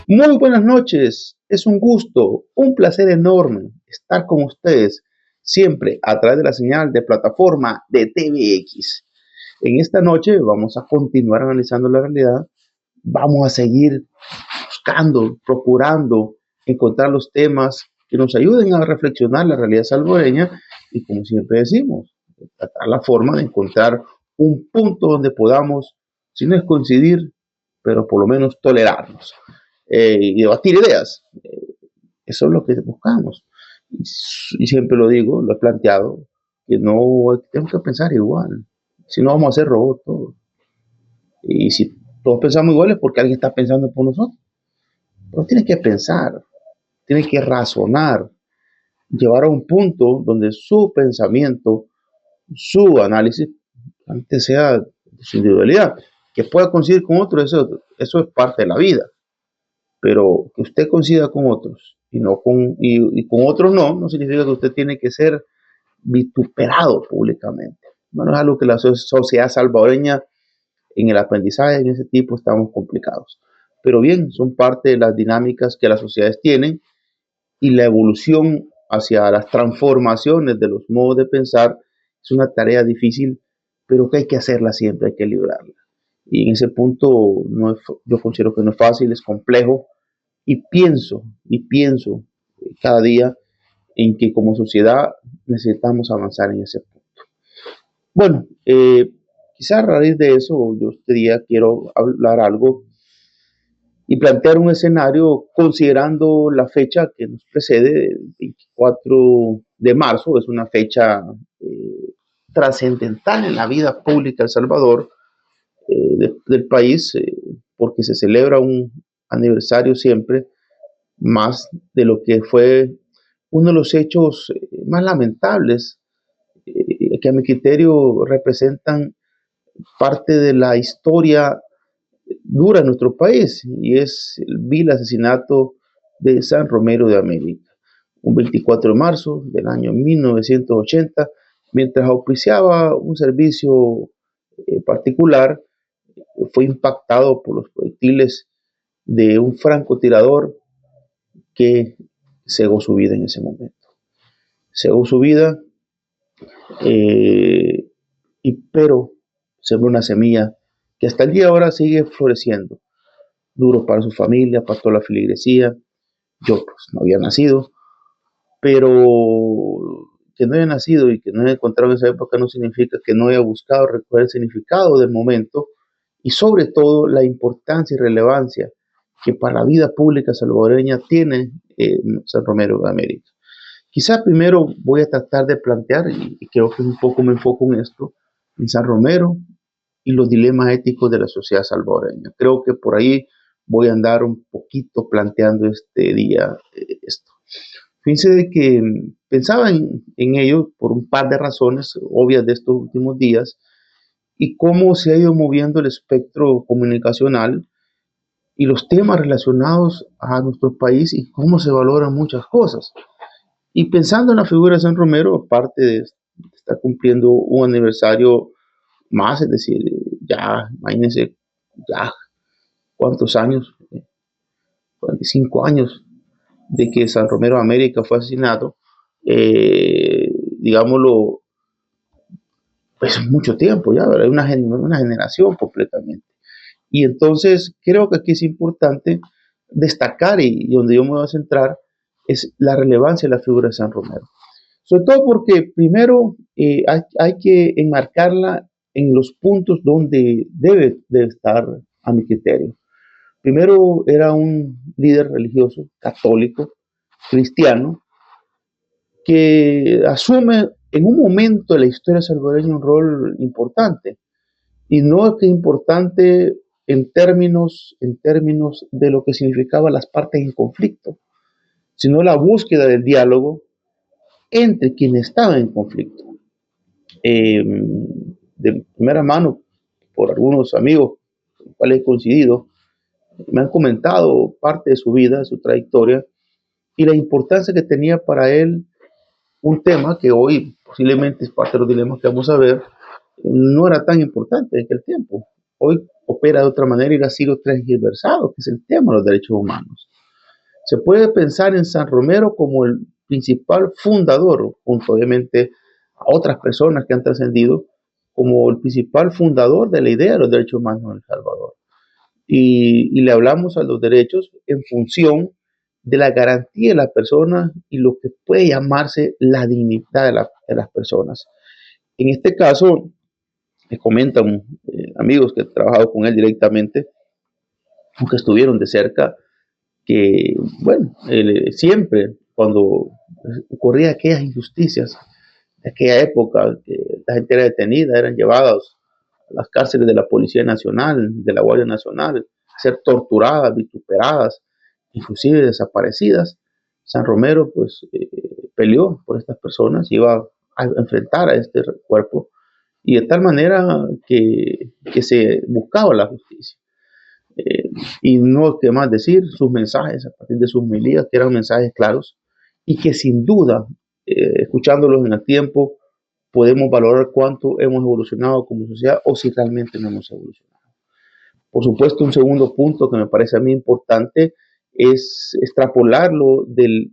Muy buenas noches, es un gusto, un placer enorme estar con ustedes siempre a través de la señal de plataforma de TVX. En esta noche vamos a continuar analizando la realidad, vamos a seguir buscando, procurando encontrar los temas que nos ayuden a reflexionar la realidad salvadoreña y, como siempre decimos, tratar la forma de encontrar un punto donde podamos, si no es coincidir, pero por lo menos tolerarnos y debatir ideas. Eso es lo que buscamos. Y siempre lo digo, lo he planteado, que no tenemos que pensar igual. Si no, vamos a ser robots todos. Y si todos pensamos igual es porque alguien está pensando por nosotros. Pero tienes que pensar, tienes que razonar, llevar a un punto donde su pensamiento, su análisis, antes sea su individualidad. Que pueda coincidir con otros, eso es parte de la vida. Pero que usted coincida con otros y con otros no significa que usted tiene que ser vituperado públicamente. Bueno, es algo que la sociedad salvadoreña en el aprendizaje en ese tipo estamos complicados. Pero bien, son parte de las dinámicas que las sociedades tienen y la evolución hacia las transformaciones de los modos de pensar es una tarea difícil, pero que hay que hacerla siempre, hay que librarla. Y en ese punto yo considero que no es fácil, es complejo, y pienso cada día en que como sociedad necesitamos avanzar en ese punto. Bueno, quizás a raíz de eso yo este día quiero hablar algo y plantear un escenario considerando la fecha que nos precede, el 24 de marzo, es una fecha trascendental en la vida pública de El Salvador, del país, porque se celebra un aniversario siempre más de lo que fue uno de los hechos más lamentables que a mi criterio representan parte de la historia dura en nuestro país y es el vil asesinato de San Romero de América. Un 24 de marzo del año 1980, mientras auspiciaba un servicio particular, fue impactado por los proyectiles de un francotirador que cegó su vida en ese momento. Cegó su vida, eh, pero sembró una semilla que hasta el día de ahora sigue floreciendo. Duro para su familia, para toda la feligresía. Yo pues no había nacido, pero que no haya nacido y que no haya encontrado en esa época no significa que no haya buscado recoger el significado del momento y sobre todo la importancia y relevancia que para la vida pública salvadoreña tiene San Romero de América. Quizá primero voy a tratar de plantear, y creo que un poco me enfoco en esto, en San Romero y los dilemas éticos de la sociedad salvadoreña. Creo que por ahí voy a andar un poquito planteando este día esto. Fíjense de que pensaba en ello por un par de razones obvias de estos últimos días y cómo se ha ido moviendo el espectro comunicacional y los temas relacionados a nuestro país y cómo se valoran muchas cosas. Y pensando en la figura de San Romero, aparte de estar cumpliendo un aniversario más, es decir, ya, imagínense, ya, ¿cuántos años? 45 años de que San Romero de América fue asesinado, digámoslo, pues mucho tiempo ya, ¿verdad? Una generación completamente. Y entonces creo que aquí es importante destacar y donde yo me voy a centrar es la relevancia de la figura de San Romero. Sobre todo porque primero hay que enmarcarla en los puntos donde debe estar a mi criterio. Primero era un líder religioso, católico, cristiano, que asume en un momento de la historia salvadoreña un rol importante. Y no es que importante en términos de lo que significaba las partes en conflicto, sino la búsqueda del diálogo entre quienes estaban en conflicto. Eh, de primera mano, por algunos amigos con los cuales he coincidido, me han comentado parte de su vida, de su trayectoria y la importancia que tenía para él un tema que hoy posiblemente es parte de los dilemas que vamos a ver, no era tan importante en aquel tiempo. Hoy opera de otra manera y ha sido transversado, que es el tema de los derechos humanos. Se puede pensar en San Romero como el principal fundador, junto obviamente a otras personas que han trascendido, como el principal fundador de la idea de los derechos humanos en El Salvador. Y le hablamos a los derechos en función de la garantía de la persona y lo que puede llamarse la dignidad de las personas. En este caso, me comentan amigos que han trabajado con él directamente, aunque estuvieron de cerca, que, bueno, siempre cuando ocurría aquellas injusticias de aquella época, que la gente era detenida, eran llevadas a las cárceles de la Policía Nacional, de la Guardia Nacional, a ser torturadas, vituperadas, inclusive desaparecidas. San Romero, pues, peleó por estas personas, iba a enfrentar a este cuerpo, y de tal manera que se buscaba la justicia. Y no qué más decir, sus mensajes a partir de sus homilías, que eran mensajes claros y que sin duda, escuchándolos en el tiempo, podemos valorar cuánto hemos evolucionado como sociedad o si realmente no hemos evolucionado. Por supuesto, un segundo punto que me parece a mí importante es extrapolarlo del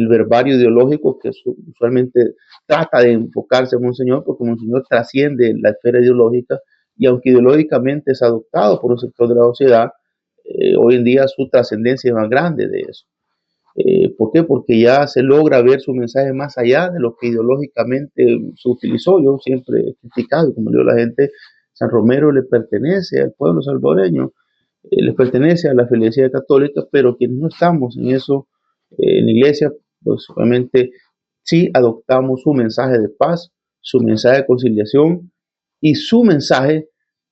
verbario ideológico que usualmente trata de enfocarse en Monseñor, porque Monseñor trasciende la esfera ideológica y aunque ideológicamente es adoptado por un sector de la sociedad, hoy en día su trascendencia es más grande de eso. ¿Por qué? Porque ya se logra ver su mensaje más allá de lo que ideológicamente se utilizó. Yo siempre he criticado, como digo la gente, San Romero le pertenece al pueblo salvadoreño, le pertenece a la feligresía católica, pero quienes no estamos en eso, en la iglesia, pues obviamente sí adoptamos su mensaje de paz, su mensaje de conciliación y su mensaje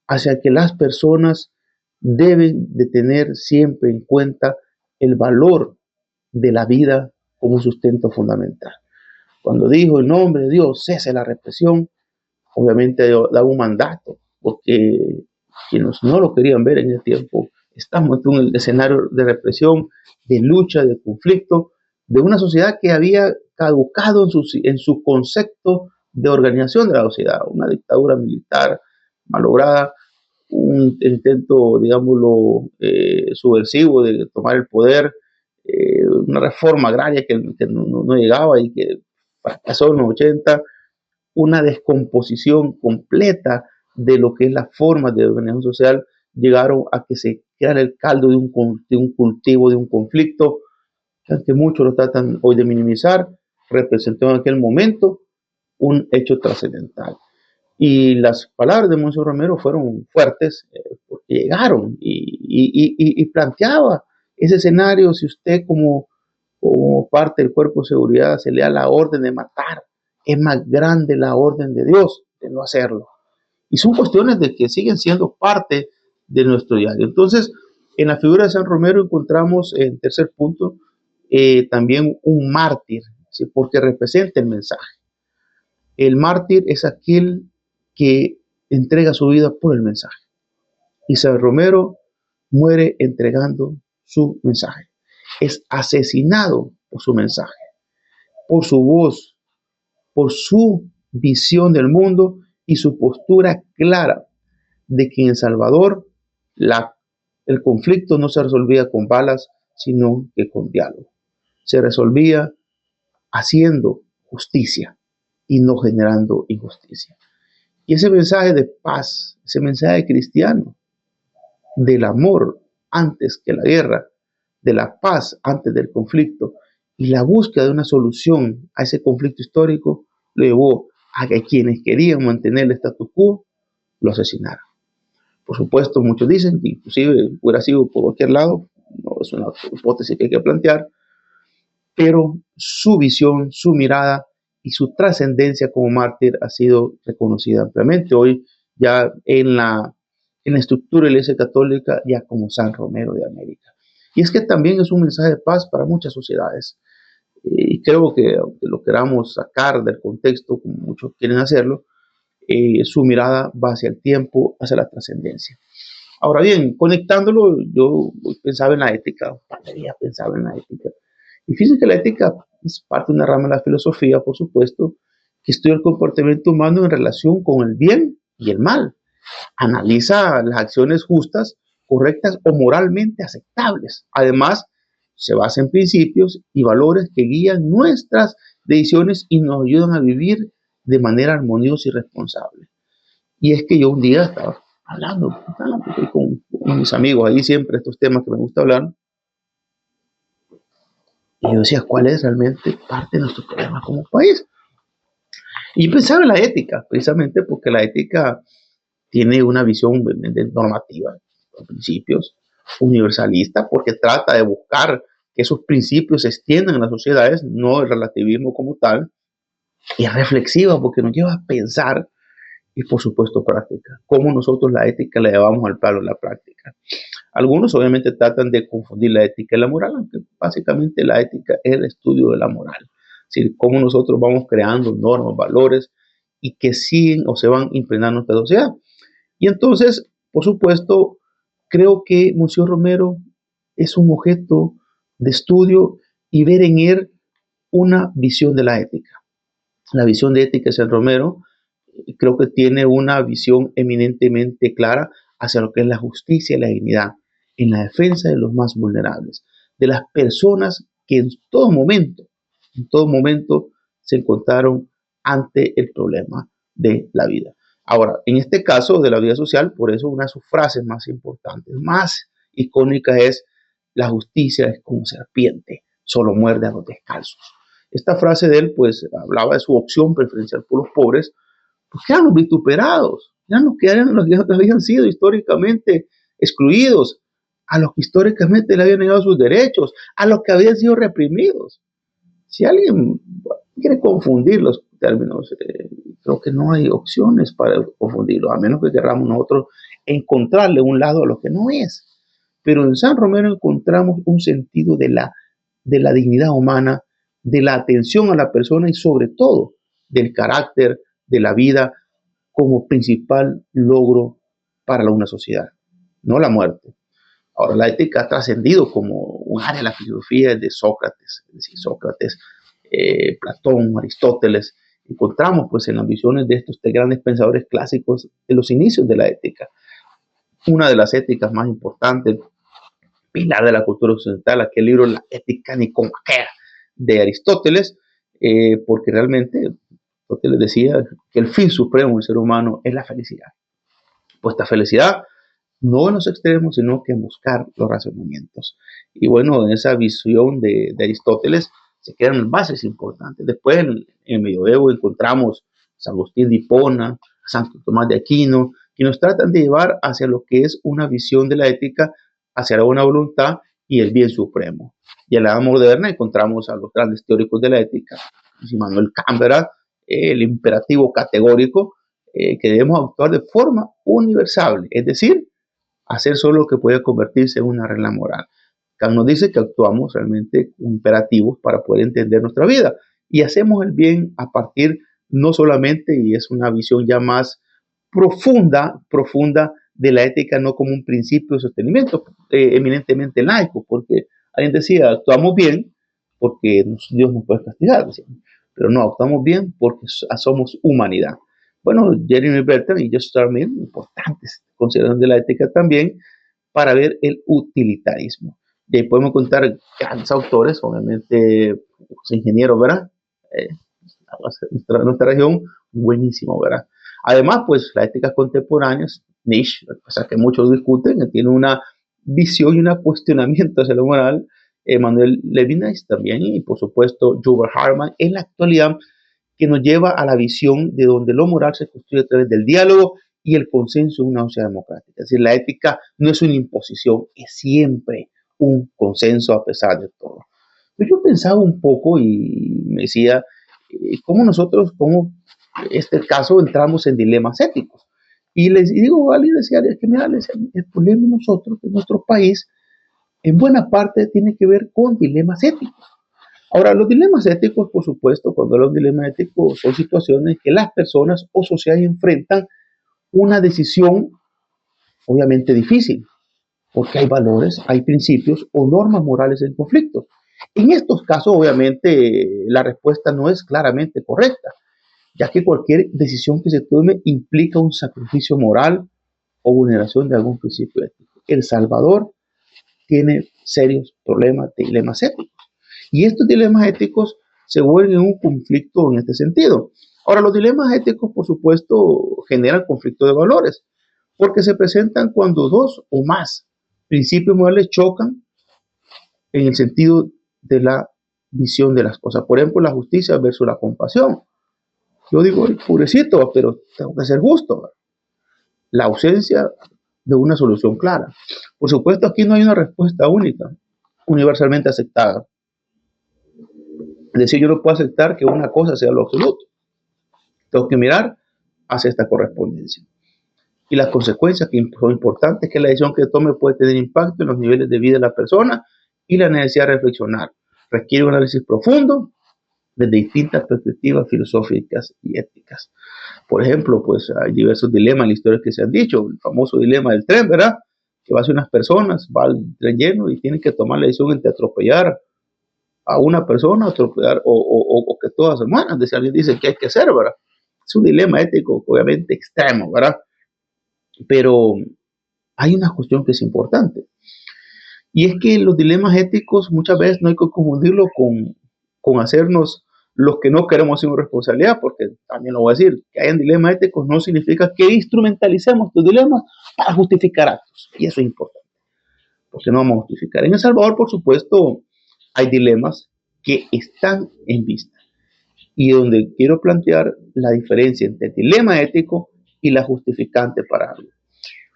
hacia que las personas deben de tener siempre en cuenta el valor de la vida como sustento fundamental. Cuando dijo en nombre de Dios cese la represión, obviamente daba un mandato, porque quienes no lo querían ver en ese tiempo, estamos en un escenario de represión, de lucha, de conflicto, de una sociedad que había caducado en su concepto de organización de la sociedad, una dictadura militar malograda, un intento, digámoslo, subversivo de tomar el poder, una reforma agraria que no llegaba y que pasó en los 80, una descomposición completa de lo que es la forma de organización social, llegaron a que se creara el caldo de un cultivo, de un conflicto, que muchos lo tratan hoy de minimizar, representó en aquel momento un hecho trascendental. Y las palabras de Monseñor Romero fueron fuertes, porque llegaron y planteaba ese escenario. Si usted como parte del cuerpo de seguridad se le da la orden de matar, es más grande la orden de Dios de no hacerlo. Y son cuestiones de que siguen siendo parte de nuestro diario. Entonces, en la figura de San Romero encontramos, en tercer punto, también un mártir, ¿sí? Porque representa el mensaje. El mártir es aquel que entrega su vida por el mensaje. Y San Romero muere entregando su mensaje. Es asesinado por su mensaje, por su voz, por su visión del mundo y su postura clara de que en El Salvador el conflicto no se resolvía con balas, sino que con diálogo. Se resolvía haciendo justicia y no generando injusticia. Y ese mensaje de paz, ese mensaje cristiano, del amor antes que la guerra, de la paz antes del conflicto y la búsqueda de una solución a ese conflicto histórico, lo llevó a que quienes querían mantener el status quo lo asesinaran. Por supuesto, muchos dicen que inclusive hubiera sido por cualquier lado, no es una hipótesis que hay que plantear, pero su visión, su mirada y su trascendencia como mártir ha sido reconocida ampliamente. Hoy ya en la estructura de la Iglesia Católica ya como San Romero de América. Y es que también es un mensaje de paz para muchas sociedades. Y creo que aunque lo queramos sacar del contexto, como muchos quieren hacerlo, su mirada va hacia el tiempo, hacia la trascendencia. Ahora bien, conectándolo, yo pensaba en la ética, pensaba en la ética. Y fíjense que la ética es parte de una rama de la filosofía, por supuesto, que estudia el comportamiento humano en relación con el bien y el mal. Analiza las acciones justas, correctas o moralmente aceptables. Además, se basa en principios y valores que guían nuestras decisiones y nos ayudan a vivir de manera armoniosa y responsable. Y es que yo un día estaba hablando con mis amigos, ahí siempre estos temas que me gusta hablar, y yo decía, ¿cuál es realmente parte de nuestro problema como país? Y pensaba en la ética, precisamente porque la ética tiene una visión normativa, con principios universalista, porque trata de buscar que esos principios se extiendan en las sociedades, no el relativismo como tal, y es reflexiva porque nos lleva a pensar y por supuesto práctica, cómo nosotros la ética la llevamos al plano de la práctica. Algunos obviamente tratan de confundir la ética y la moral, aunque básicamente la ética es el estudio de la moral, es decir, cómo nosotros vamos creando normas, valores y que siguen o se van impregnando en nuestra sociedad. Y entonces, por supuesto, creo que Monsieur Romero es un objeto de estudio y ver en él una visión de la ética. La visión de ética de San Romero creo que tiene una visión eminentemente clara hacia lo que es la justicia y la dignidad, en la defensa de los más vulnerables, de las personas que en todo momento se encontraron ante el problema de la vida. Ahora, en este caso de la vida social, por eso una de sus frases más importantes, más icónicas es: la justicia es como serpiente, solo muerde a los descalzos. Esta frase de él, pues, hablaba de su opción preferencial por los pobres, porque eran los vituperados, eran los que habían sido históricamente excluidos, a los que históricamente le habían negado sus derechos, a los que habían sido reprimidos. Si alguien quiere confundir los términos, creo que no hay opciones para confundirlos, a menos que queramos nosotros encontrarle un lado a lo que no es. Pero en San Romero encontramos un sentido de la dignidad humana, de la atención a la persona y sobre todo del carácter de la vida como principal logro para una sociedad, no la muerte. Ahora, la ética ha trascendido como un área de la filosofía de Sócrates, es decir, Sócrates, Platón, Aristóteles. Encontramos pues en las visiones de estos grandes pensadores clásicos de los inicios de la ética. Una de las éticas más importantes, pilar de la cultura occidental, aquel libro La Ética Nicomaquea de Aristóteles, porque realmente Aristóteles decía que el fin supremo del ser humano es la felicidad. Pues esta felicidad no en los extremos, sino que en buscar los razonamientos. Y bueno, en esa visión de Aristóteles se quedan bases importantes. Después, en el medioevo, encontramos a San Agustín de Hipona, a Santo Tomás de Aquino, que nos tratan de llevar hacia lo que es una visión de la ética, hacia la buena voluntad y el bien supremo. Y en la edad moderna encontramos a los grandes teóricos de la ética, Immanuel Kant, el imperativo categórico, que debemos actuar de forma universal, es decir, hacer solo lo que puede convertirse en una regla moral. Kant nos dice que actuamos realmente imperativos para poder entender nuestra vida y hacemos el bien a partir no solamente, y es una visión ya más profunda de la ética, no como un principio de sostenimiento eminentemente laico, porque alguien decía, actuamos bien porque Dios nos puede castigar, pero no, actuamos bien porque somos humanidad. Bueno, Jeremy Bentham y Joseph Starmin, importantes consideraciones de la ética también, para ver el utilitarismo. Y ahí podemos contar grandes autores, obviamente, los ingenieros, ¿verdad? Eh, nuestra región, buenísimo, ¿verdad? Además, pues, las éticas contemporáneas, Nietzsche, o sea, que muchos discuten, que tiene una visión y un cuestionamiento hacia lo moral, Emmanuel Levinas también, y por supuesto, Yuval Harari, en la actualidad, que nos lleva a la visión de donde lo moral se construye a través del diálogo y el consenso en una sociedad democrática. Es decir, la ética no es una imposición, es siempre un consenso a pesar de todo. Pues yo pensaba un poco y me decía, ¿cómo nosotros, cómo este caso entramos en dilemas éticos? Y les digo, alguien decía, es que mira, el problema de nosotros, de nuestro país, en buena parte tiene que ver con dilemas éticos. Ahora, los dilemas éticos, por supuesto, cuando hablo de dilema ético, son situaciones que las personas o sociedades enfrentan una decisión obviamente difícil, porque hay valores, hay principios o normas morales en conflicto. En estos casos, obviamente, la respuesta no es claramente correcta, ya que cualquier decisión que se tome implica un sacrificio moral o vulneración de algún principio ético. El Salvador tiene serios problemas de dilemas éticos. Y estos dilemas éticos se vuelven un conflicto en este sentido. Ahora, los dilemas éticos, por supuesto, generan conflicto de valores, porque se presentan cuando dos o más principios morales chocan en el sentido de la visión de las cosas. Por ejemplo, la justicia versus la compasión. Yo digo, pobrecito, pero tengo que ser justo. La ausencia de una solución clara. Por supuesto, aquí no hay una respuesta única, universalmente aceptada. Es decir, yo no puedo aceptar que una cosa sea lo absoluto. Tengo que mirar hacia esta correspondencia. Y las consecuencias que son importantes, que la decisión que tome puede tener impacto en los niveles de vida de la persona y la necesidad de reflexionar. Requiere un análisis profundo desde distintas perspectivas filosóficas y éticas. Por ejemplo, pues hay diversos dilemas en la historia que se han dicho. El famoso dilema del tren, ¿verdad? Que va hacia unas personas, va al tren lleno y tienen que tomar la decisión entre atropellar a una persona, atropellar o que todas se mueran. Si alguien dice que hay que hacer, ¿verdad? Es un dilema ético, obviamente, extremo, ¿verdad? Pero hay una cuestión que es importante. Y es que los dilemas éticos muchas veces no hay que confundirlo con hacernos los que no queremos sin responsabilidad, porque también lo voy a decir, que hayan dilemas éticos no significa que instrumentalicemos estos dilemas para justificar actos. Y eso es importante, porque no vamos a justificar. En El Salvador, por supuesto, hay dilemas que están en vista y donde quiero plantear la diferencia entre el dilema ético y la justificante para algo.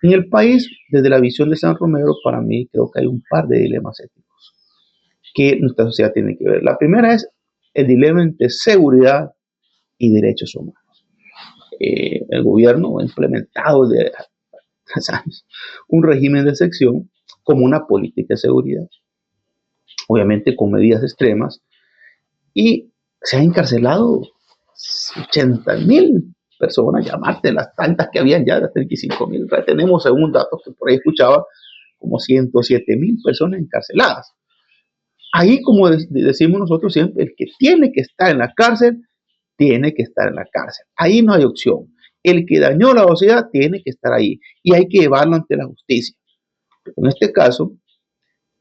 En el país, desde la visión de San Romero, para mí creo que hay un par de dilemas éticos que nuestra sociedad tiene que ver. La primera es el dilema entre seguridad y derechos humanos. El gobierno ha implementado desde hace años un régimen de excepción como una política de seguridad, obviamente con medidas extremas, y se han encarcelado 80,000 personas, llamarte las tantas que habían ya, de 35,000. Tenemos, según datos que por ahí escuchaba, como 107,000 personas encarceladas. Ahí, como decimos nosotros siempre, el que tiene que estar en la cárcel, tiene que estar en la cárcel. Ahí no hay opción. El que dañó la sociedad tiene que estar ahí y hay que llevarlo ante la justicia. Pero en este caso,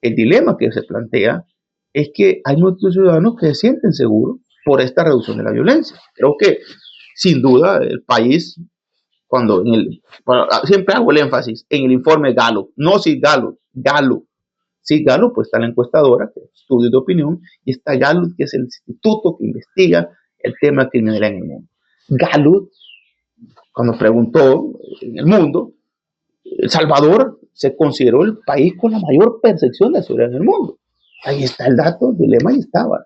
el dilema que se plantea es que hay muchos ciudadanos que se sienten seguros por esta reducción de la violencia. Creo que, sin duda, el país, siempre hago el énfasis en el informe Gallup, no si Gallup. Sí, Gallup, pues está la encuestadora, que es estudio de opinión, y está Gallup, que es el instituto que investiga el tema de criminalidad en el mundo. Gallup, cuando preguntó en el mundo, El Salvador se consideró el país con la mayor percepción de seguridad en el mundo. Ahí está el dato, el dilema, ahí estaba.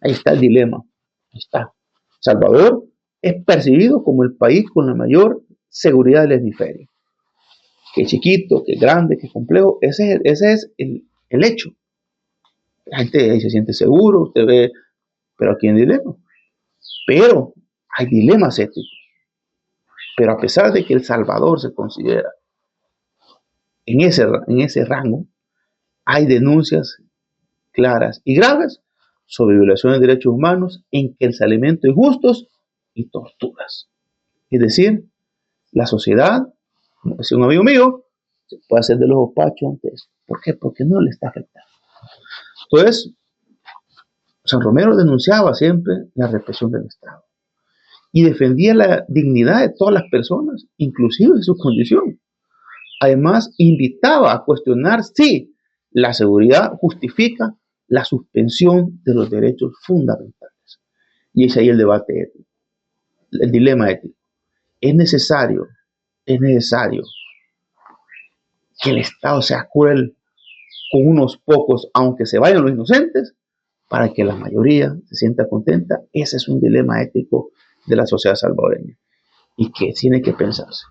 Ahí está el dilema. Ahí está. Salvador es percibido como el país con la mayor seguridad del hemisferio. Que chiquito, que grande, que complejo, ese es el hecho. La gente ahí se siente seguro, usted ve, pero aquí hay dilema. Pero hay dilemas éticos. Pero a pesar de que El Salvador se considera en ese rango, hay denuncias claras y graves sobre violaciones de derechos humanos, encarcelamientos injustos y torturas. Es decir, la sociedad, como decía un amigo mío, se puede hacer de los opachos antes. ¿Por qué? Porque no le está afectando. Entonces, San Romero denunciaba siempre la represión del Estado y defendía la dignidad de todas las personas, inclusive de su condición. Además, invitaba a cuestionar si la seguridad justifica la suspensión de los derechos fundamentales. Y es ahí el debate ético, el dilema ético. Es necesario que el Estado sea cruel con unos pocos, aunque se vayan los inocentes, para que la mayoría se sienta contenta. Ese es un dilema ético de la sociedad salvadoreña y que tiene que pensarse.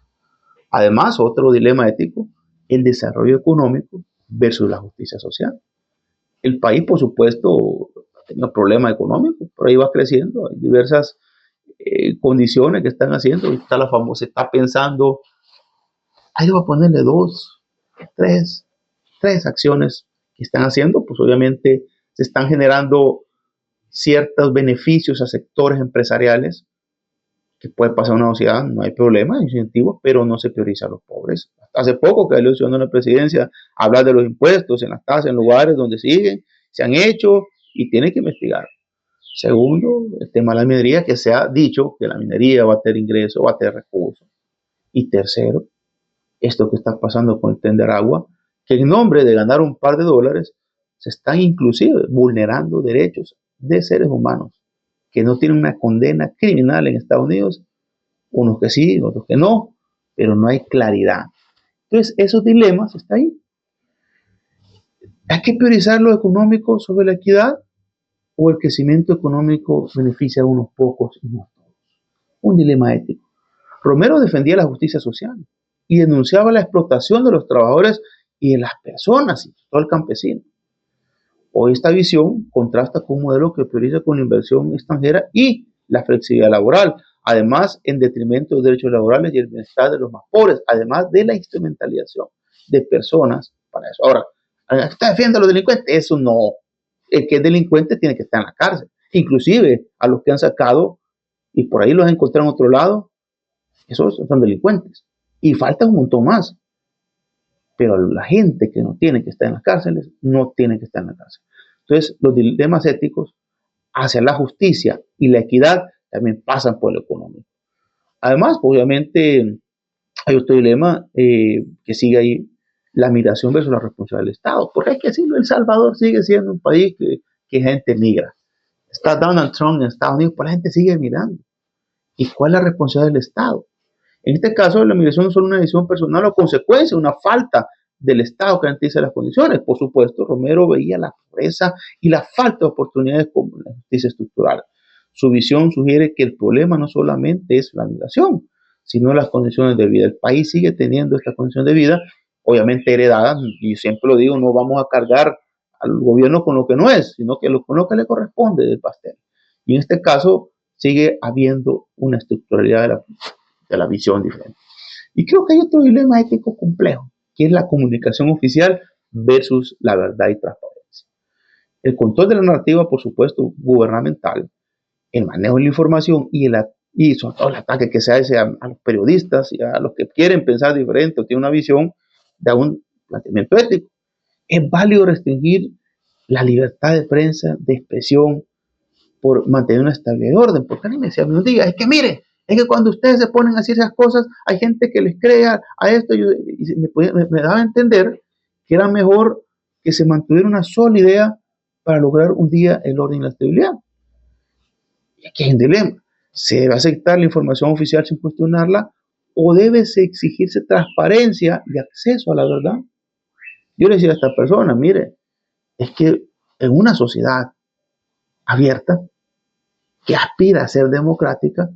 Además, otro dilema ético, el desarrollo económico versus la justicia social. El país, por supuesto, tiene problemas económicos, pero ahí va creciendo. Hay diversas condiciones que están haciendo. Está la famosa, está pensando, ahí va a ponerle tres acciones que están haciendo. Pues obviamente se están generando ciertos beneficios a sectores empresariales que puede pasar una sociedad, no hay problema, hay incentivos, pero no se prioriza a los pobres. Hace poco que salió en la presidencia hablar de los impuestos en las tasas, en lugares donde siguen, se han hecho y tienen que investigar. Segundo, el tema de la minería, que se ha dicho que la minería va a tener ingresos, va a tener recursos. Y tercero, esto que está pasando con el Tren de Aragua, que en nombre de ganar un par de dólares, se están inclusive vulnerando derechos de seres humanos que no tienen una condena criminal en Estados Unidos, unos que sí, otros que no, pero no hay claridad. Entonces, esos dilemas están ahí. ¿Hay que priorizar lo económico sobre la equidad o el crecimiento económico beneficia a unos pocos y no a todos? Un dilema ético. Romero defendía la justicia social y denunciaba la explotación de los trabajadores y de las personas, y todo el campesino. Hoy esta visión contrasta con un modelo que prioriza con la inversión extranjera y la flexibilidad laboral, además en detrimento de los derechos laborales y el bienestar de los más pobres, además de la instrumentalización de personas para eso. Ahora, ¿está defiende a los delincuentes? Eso no. El que es delincuente tiene que estar en la cárcel. Inclusive a los que han sacado y por ahí los encontraron en otro lado, esos son delincuentes. Y falta un montón más. Pero la gente que no tiene que estar en las cárceles, no tiene que estar en la cárcel. Entonces, los dilemas éticos hacia la justicia y la equidad también pasan por lo económico. Además, obviamente, hay otro dilema que sigue ahí, la migración versus la responsabilidad del Estado. Porque hay que decirlo, El Salvador sigue siendo un país que gente migra. Está Donald Trump en Estados Unidos, pero la gente sigue migrando. ¿Y cuál es la responsabilidad del Estado? En este caso, la migración no es solo una decisión personal o consecuencia, una falta del Estado que garantiza las condiciones. Por supuesto, Romero veía la pobreza y la falta de oportunidades como la justicia estructural. Su visión sugiere que el problema no solamente es la migración, sino las condiciones de vida. El país sigue teniendo esta condición de vida, obviamente heredada, y siempre lo digo, no vamos a cargar al gobierno con lo que no es, sino que con lo que le corresponde del pastel. Y en este caso, sigue habiendo una estructuralidad de la visión diferente. Y creo que hay otro dilema ético complejo, que es la comunicación oficial versus la verdad y transparencia. El control de la narrativa, por supuesto, gubernamental, el manejo de la información y sobre todo el ataque que se hace a los periodistas y a los que quieren pensar diferente o tienen una visión de un planteamiento ético. Es válido restringir la libertad de prensa, de expresión, por mantener una estabilidad de orden. Porque alguien me decía, me diga, es que mire, es que cuando ustedes se ponen a decir esas cosas, hay gente que les crea a esto y me daba a entender que era mejor que se mantuviera una sola idea para lograr un día el orden y la estabilidad. Y aquí hay un dilema. ¿Se debe aceptar la información oficial sin cuestionarla o debe exigirse transparencia y acceso a la verdad? Yo le decía a esta persona, mire, es que en una sociedad abierta que aspira a ser democrática,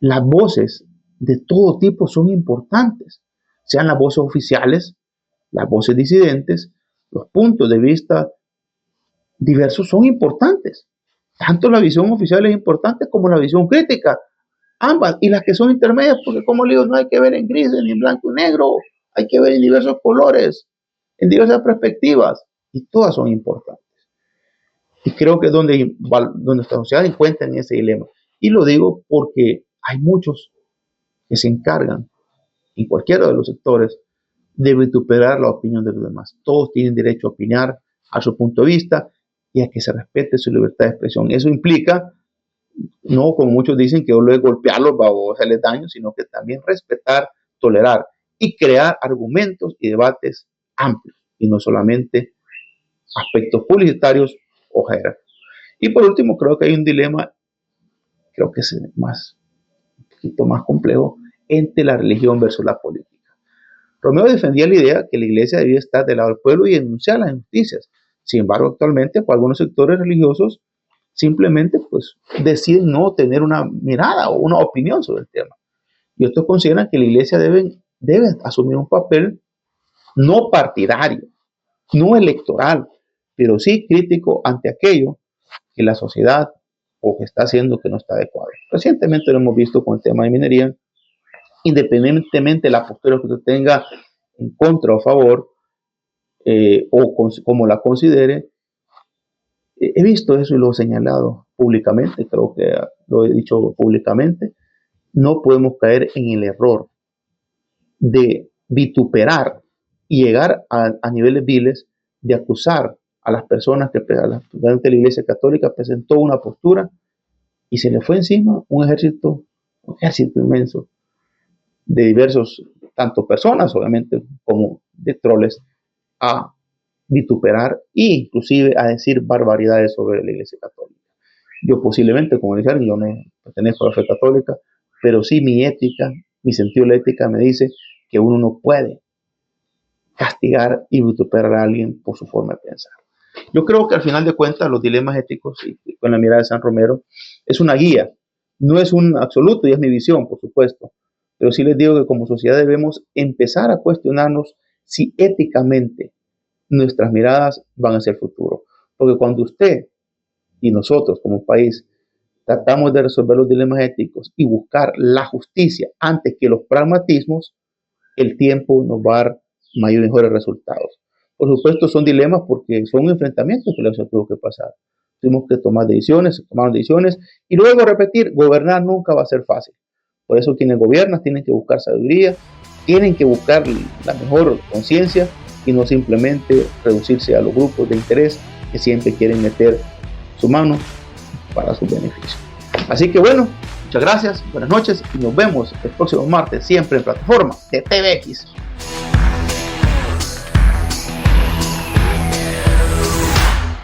las voces de todo tipo son importantes, sean las voces oficiales, las voces disidentes, los puntos de vista diversos son importantes. Tanto la visión oficial es importante como la visión crítica, ambas, y las que son intermedias, porque como le digo, no hay que ver en gris ni en blanco y negro, hay que ver en diversos colores, en diversas perspectivas, y todas son importantes. Y creo que es donde nuestra sociedad encuentra en ese dilema. Y lo digo porque hay muchos que se encargan, en cualquiera de los sectores, de vituperar la opinión de los demás. Todos tienen derecho a opinar a su punto de vista y a que se respete su libertad de expresión. Eso implica, no como muchos dicen, que luego golpearlos o hacerles daño, sino que también respetar, tolerar y crear argumentos y debates amplios y no solamente aspectos publicitarios o jerarquía. Y por último, creo que hay un dilema, creo que es un poquito más complejo, entre la religión versus la política. Romero defendía la idea que la iglesia debía estar del lado del pueblo y denunciar las injusticias. Sin embargo, actualmente, pues, algunos sectores religiosos simplemente pues, deciden no tener una mirada o una opinión sobre el tema. Y otros consideran que la iglesia debe asumir un papel no partidario, no electoral, pero sí crítico ante aquello que la sociedad o que está haciendo que no está adecuado. Recientemente lo hemos visto con el tema de minería, independientemente de la postura que usted tenga en contra o a favor, como la considere, he visto eso y lo he señalado públicamente, creo que lo he dicho públicamente, no podemos caer en el error de vituperar y llegar a niveles viles de acusar a las personas que la Iglesia Católica presentó una postura y se le fue encima un ejército inmenso de diversos, tanto personas obviamente como de troles, a vituperar e inclusive a decir barbaridades sobre la Iglesia Católica. Yo posiblemente, como dijeron, yo no pertenezco a la fe católica, pero sí mi ética, mi sentido de la ética me dice que uno no puede castigar y vituperar a alguien por su forma de pensar. Yo creo que al final de cuentas los dilemas éticos, y con la mirada de San Romero, es una guía, no es un absoluto y es mi visión, por supuesto, pero sí les digo que como sociedad debemos empezar a cuestionarnos si éticamente nuestras miradas van hacia el futuro, porque cuando usted y nosotros como país tratamos de resolver los dilemas éticos y buscar la justicia antes que los pragmatismos, el tiempo nos va a dar mejores resultados. Por supuesto, son dilemas porque son enfrentamientos que la sociedad tuvo que pasar. Tuvimos que tomar decisiones, tomaron decisiones y luego repetir, gobernar nunca va a ser fácil. Por eso quienes gobiernan tienen que buscar sabiduría, tienen que buscar la mejor conciencia y no simplemente reducirse a los grupos de interés que siempre quieren meter su mano para su beneficio. Así que bueno, muchas gracias, buenas noches y nos vemos el próximo martes siempre en plataforma de TVX.